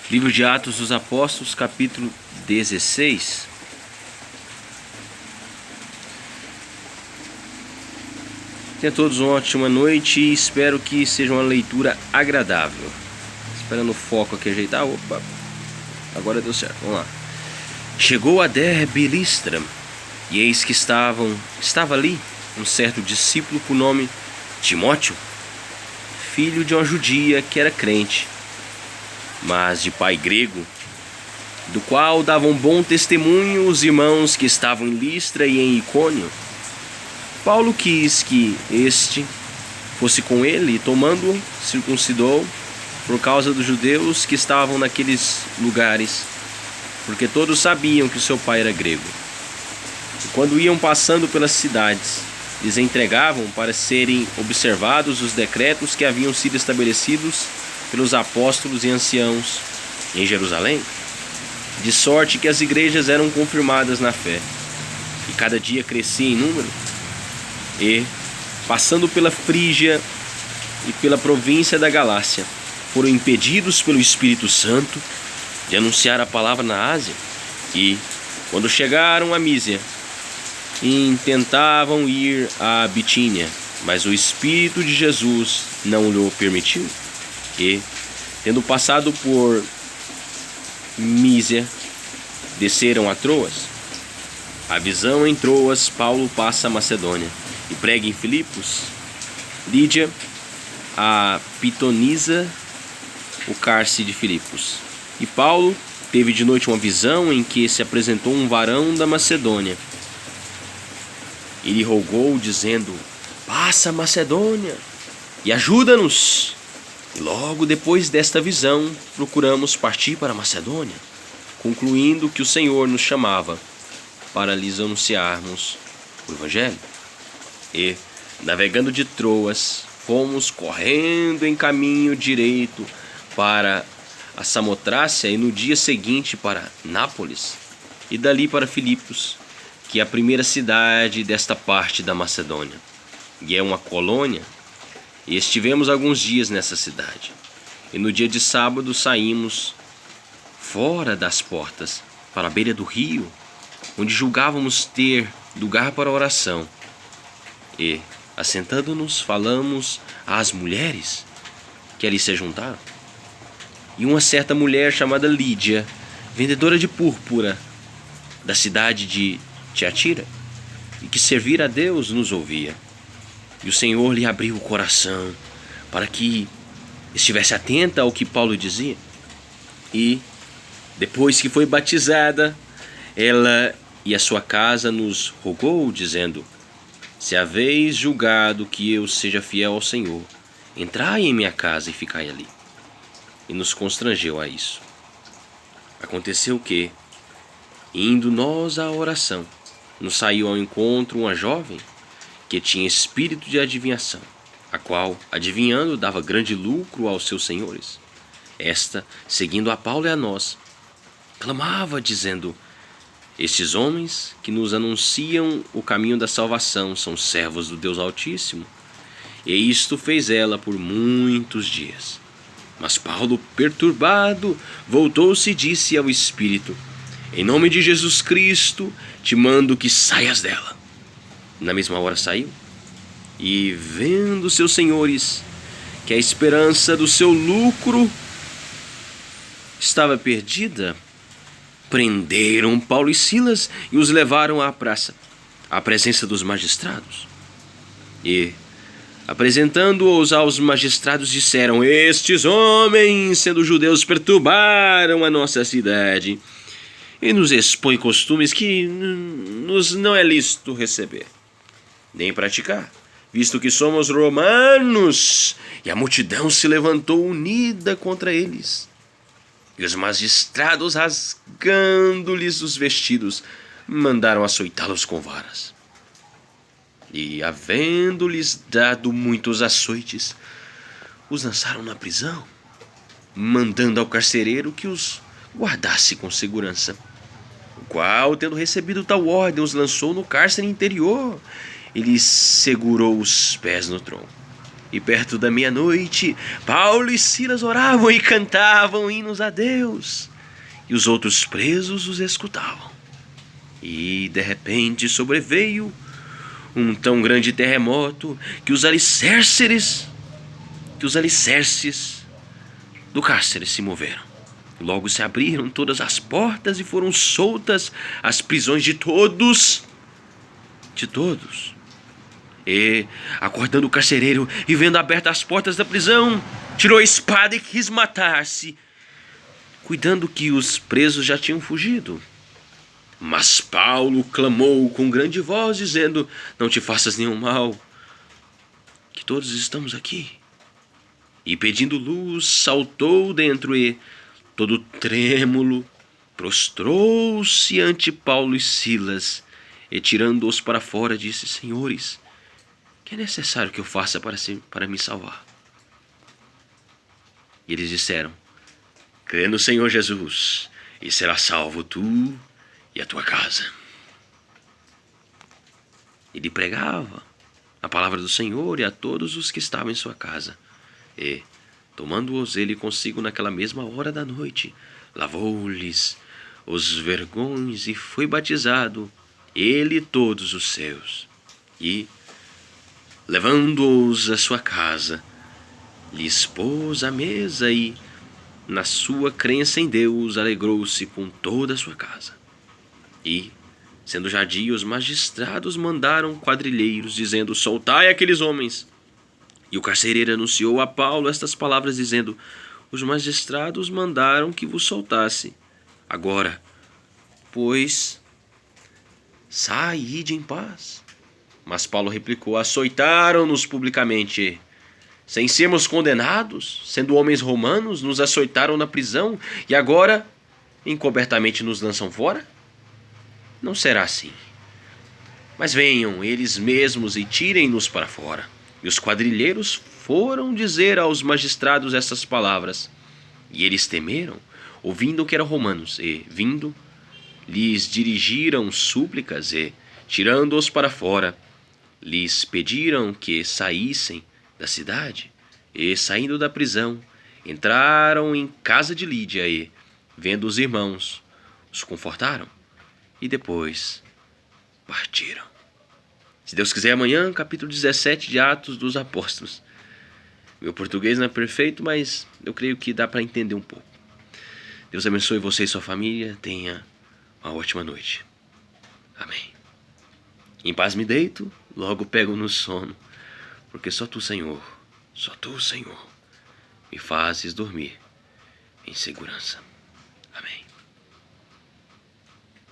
Livro de Atos dos Apóstolos, capítulo 16. Tenham todos uma ótima noite e espero que seja uma leitura agradável. Esperando o foco aqui ajeitar. Opa, agora deu certo, vamos lá. Chegou a Derbe e Listra, e eis que estava ali um certo discípulo por nome Timóteo, filho de uma judia que era crente, mas de pai grego, do qual davam bom testemunho os irmãos que estavam em Listra e em Icônio. Paulo quis que este fosse com ele e, tomando-o, circuncidou por causa dos judeus que estavam naqueles lugares, porque todos sabiam que o seu pai era grego. E quando iam passando pelas cidades, lhes entregavam para serem observados os decretos que haviam sido estabelecidos pelos apóstolos e anciãos em Jerusalém, de sorte que as igrejas eram confirmadas na fé, e cada dia crescia em número. E, passando pela Frígia e pela província da Galácia, foram impedidos pelo Espírito Santo de anunciar a palavra na Ásia, e, quando chegaram a Mísia, intentavam ir à Bitínia, mas o Espírito de Jesus não lhe permitiu. E, tendo passado por Mísia, desceram a Troas. A visão em Troas, Paulo passa a Macedônia e prega em Filipos, Lídia, a Pitonisa, o cárcere de Filipos. E Paulo teve de noite uma visão em que se apresentou um varão da Macedônia e lhe rogou, dizendo: passa a Macedônia e ajuda-nos. E logo depois desta visão, procuramos partir para a Macedônia, concluindo que o Senhor nos chamava para lhes anunciarmos o Evangelho. E, navegando de Troas, fomos correndo em caminho direito para a Samotrácia e no dia seguinte para Nápoles, e dali para Filipos, que é a primeira cidade desta parte da Macedônia, e é uma colônia. E estivemos alguns dias nessa cidade. E no dia de sábado saímos fora das portas, para a beira do rio, onde julgávamos ter lugar para oração. E, assentando-nos, falamos às mulheres que ali se juntaram. E uma certa mulher chamada Lídia, vendedora de púrpura, da cidade de Tiatira, e que servira a Deus, nos ouvia. E o Senhor lhe abriu o coração para que estivesse atenta ao que Paulo dizia. E, depois que foi batizada, ela e a sua casa nos rogou, dizendo: se haveis julgado que eu seja fiel ao Senhor, entrai em minha casa e ficai ali. E nos constrangeu a isso. Aconteceu que, indo nós à oração, nos saiu ao encontro uma jovem que tinha espírito de adivinhação, a qual, adivinhando, dava grande lucro aos seus senhores. Esta, seguindo a Paulo e a nós, clamava, dizendo: estes homens que nos anunciam o caminho da salvação são servos do Deus Altíssimo. E isto fez ela por muitos dias. Mas Paulo, perturbado, voltou-se e disse ao Espírito: em nome de Jesus Cristo, te mando que saias dela. Na mesma hora saiu, e vendo seus senhores que a esperança do seu lucro estava perdida, prenderam Paulo e Silas e os levaram à praça, à presença dos magistrados. E, apresentando-os aos magistrados, disseram: estes homens, sendo judeus, perturbaram a nossa cidade e nos expõem costumes que nos não é lícito receber, nem praticar, visto que somos romanos. E a multidão se levantou unida contra eles. E os magistrados, rasgando-lhes os vestidos, mandaram açoitá-los com varas. E, havendo-lhes dado muitos açoites, os lançaram na prisão, mandando ao carcereiro que os guardasse com segurança, o qual, tendo recebido tal ordem, os lançou no cárcere interior e lhes segurou os pés no tronco. E perto da meia-noite, Paulo e Silas oravam e cantavam hinos a Deus. E os outros presos os escutavam. E de repente sobreveio um tão grande terremoto que os alicerces do cárcere se moveram. Logo se abriram todas as portas e foram soltas as prisões de todos. E, acordando o carcereiro e vendo abertas as portas da prisão, tirou a espada e quis matar-se, cuidando que os presos já tinham fugido. Mas Paulo clamou com grande voz, dizendo: não te faças nenhum mal, que todos estamos aqui. E pedindo luz, saltou dentro e, todo trêmulo, prostrou-se ante Paulo e Silas, e tirando-os para fora, disse: senhores, que é necessário que eu faça para me salvar? E eles disseram: crê no Senhor Jesus, e serás salvo tu e a tua casa. Ele pregava a palavra do Senhor e a todos os que estavam em sua casa. E, tomando-os ele consigo naquela mesma hora da noite, lavou-lhes os vergões e foi batizado, ele e todos os seus. E, levando-os à sua casa, lhes pôs a mesa e, na sua crença em Deus, alegrou-se com toda a sua casa. E, sendo já dia, os magistrados mandaram quadrilheiros, dizendo: soltai aqueles homens. E o carcereiro anunciou a Paulo estas palavras, dizendo: os magistrados mandaram que vos soltasse. Agora, pois, saíde em paz. Mas Paulo replicou: açoitaram-nos publicamente, sem sermos condenados, sendo homens romanos, nos açoitaram na prisão, e agora, encobertamente, nos lançam fora? Não será assim. Mas venham eles mesmos e tirem-nos para fora. E os quadrilheiros foram dizer aos magistrados estas palavras. E eles temeram, ouvindo que eram romanos, e, vindo, lhes dirigiram súplicas e, tirando-os para fora, lhes pediram que saíssem da cidade. E, saindo da prisão, entraram em casa de Lídia e, vendo os irmãos, os confortaram. E depois partiram. Se Deus quiser, amanhã, capítulo 17 de Atos dos Apóstolos. Meu português não é perfeito, mas eu creio que dá para entender um pouco. Deus abençoe você e sua família. Tenha uma ótima noite. Amém. Em paz me deito, logo pego no sono, porque só tu, Senhor, me fazes dormir em segurança.